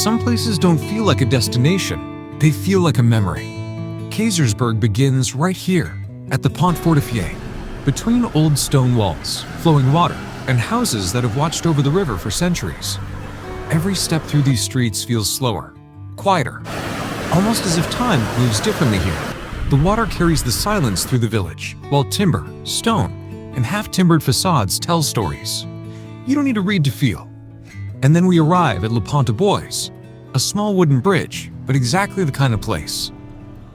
Some places don't feel like a destination, they feel like a memory. Kaysersberg begins right here, at the Pont Fortifié, between old stone walls, flowing water, and houses that have watched over the river for centuries. Every step through these streets feels slower, quieter, almost as if time moves differently here. The water carries the silence through the village, while timber, stone, and half-timbered facades tell stories. You don't need to read to feel. And then we arrive at Le Pont de Bois, a small wooden bridge, but exactly the kind of place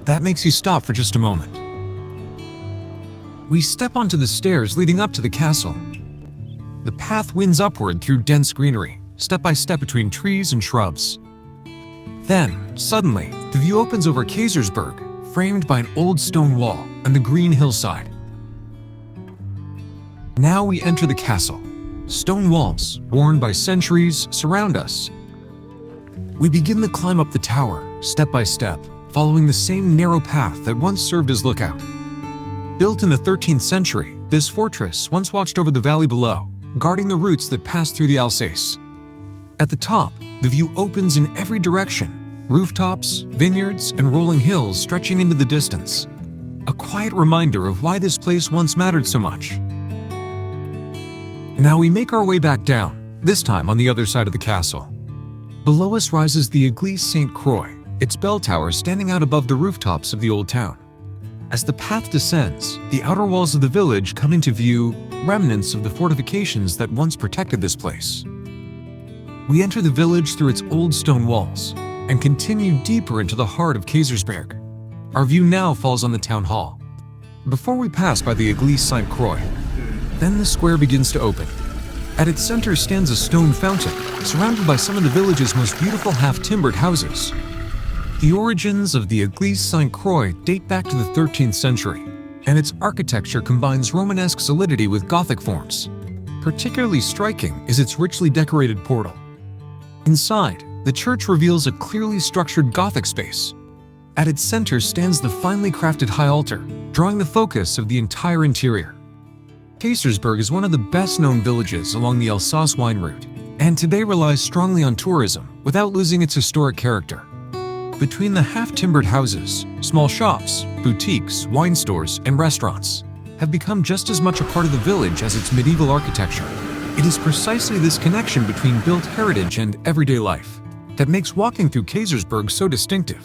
that makes you stop for just a moment. We step onto the stairs leading up to the castle. The path winds upward through dense greenery, step by step between trees and shrubs. Then, suddenly, the view opens over Kaysersberg, framed by an old stone wall and the green hillside. Now we enter the castle. Stone walls, worn by centuries, surround us. We begin the climb up the tower, step by step, following the same narrow path that once served as lookout. Built in the 13th century, this fortress once watched over the valley below, guarding the routes that passed through the Alsace. At the top, the view opens in every direction, rooftops, vineyards, and rolling hills stretching into the distance. A quiet reminder of why this place once mattered so much. Now we make our way back down, this time on the other side of the castle. Below us rises the Église Sainte-Croix, its bell tower standing out above the rooftops of the old town. As the path descends, the outer walls of the village come into view, remnants of the fortifications that once protected this place. We enter the village through its old stone walls and continue deeper into the heart of Kaysersberg. Our view now falls on the town hall. Before we pass by the Église Sainte-Croix, then the square begins to open. At its center stands a stone fountain, surrounded by some of the village's most beautiful half-timbered houses. The origins of the Église Sainte-Croix date back to the 13th century, and its architecture combines Romanesque solidity with Gothic forms. Particularly striking is its richly decorated portal. Inside, the church reveals a clearly structured Gothic space. At its center stands the finely crafted high altar, drawing the focus of the entire interior. Kaysersberg is one of the best-known villages along the Alsace wine route, and today relies strongly on tourism without losing its historic character. Between the half-timbered houses, small shops, boutiques, wine stores, and restaurants have become just as much a part of the village as its medieval architecture. It is precisely this connection between built heritage and everyday life that makes walking through Kaysersberg so distinctive.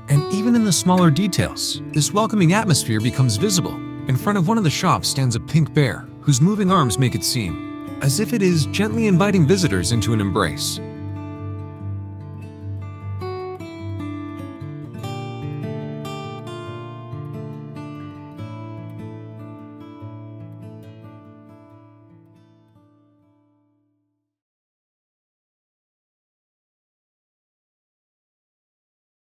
And even in the smaller details, this welcoming atmosphere becomes visible. In front of one of the shops stands a pink bear, whose moving arms make it seem as if it is gently inviting visitors into an embrace.